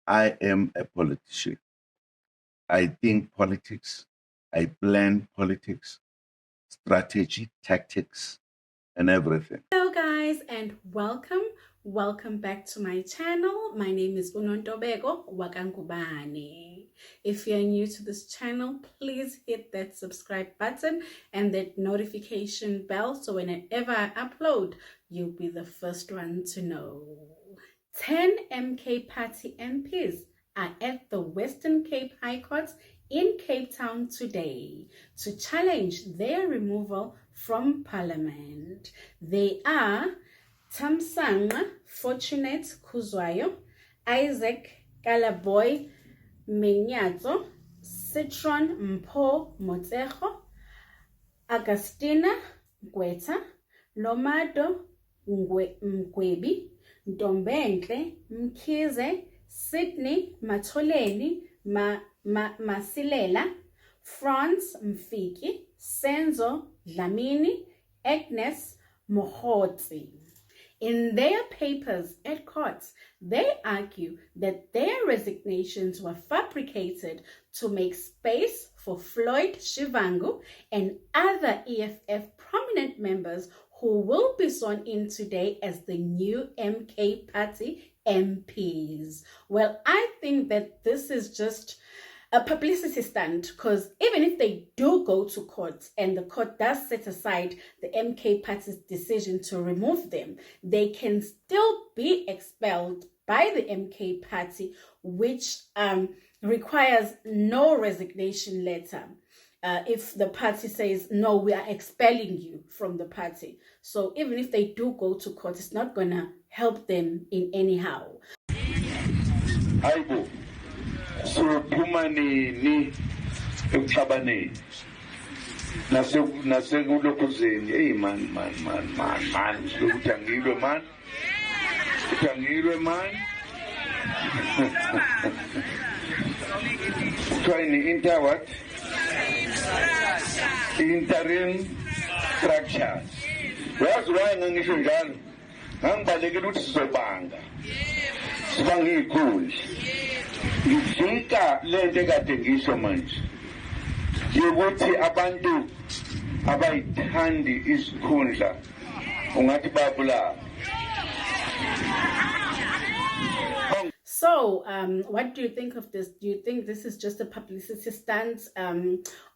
I am a politician. I think politics, I plan politics, strategy, tactics, and everything. Hello guys and welcome back to my channel. My name is Unontobeko Wakangubane. If you're new to this channel, please hit that subscribe button and that notification bell so whenever I upload, you'll be the first one to know. 10 MK Party MPs are at the Western Cape High Court in Cape Town today to challenge their removal from Parliament. They are Thamsanqa Fortunate Khuzwayo, Isaac Kalaboy Menyatso, Citron Mpho Motsejo, Augustina Gweta, Lomado Mgwebi, Ntombenhle Mkhize, Sydney Matholeni Masilela, Franz Mfiki, Senzo Dlamini, Agnes Mohotsi. In their papers at court, they argue that their resignations were fabricated to make space for Floyd Shivambu and other EFF prominent members who will be sworn in today as the new MK Party MPs. Well, I think that this is just a publicity stunt, because even if they do go to court and the court does set aside the MK Party's decision to remove them, they can still be expelled by the MK Party, which requires no resignation letter. If the party says, no, we are expelling you from the party. So even if they do go to court, it's not going to help them in anyhow. Aibo, sophuma nini ekuxabaneni nasekulokhuzeni. Hey man sokuthi angilwe man, ukuthi angilwe man. Kuthiwa ni-inter what? Interim structures. Uyazi why ngangisho njalo? Ngangibalekela ukuthi sizobanga iy'khundla. Ngifika lento ekade ngisho manje yokuthi abantu abayithandi izikhundla ungathi babulawa. So, what do you think of this? Do you think this is just a publicity stunt,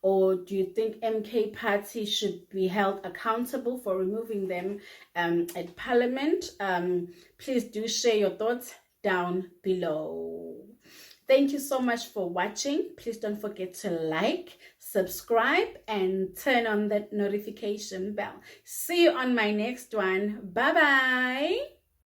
or do you think MK Party should be held accountable for removing them at Parliament? Please do share your thoughts down below. Thank you so much for watching. Please don't forget to like, subscribe, and turn on that notification bell. See you on my next one. Bye-bye.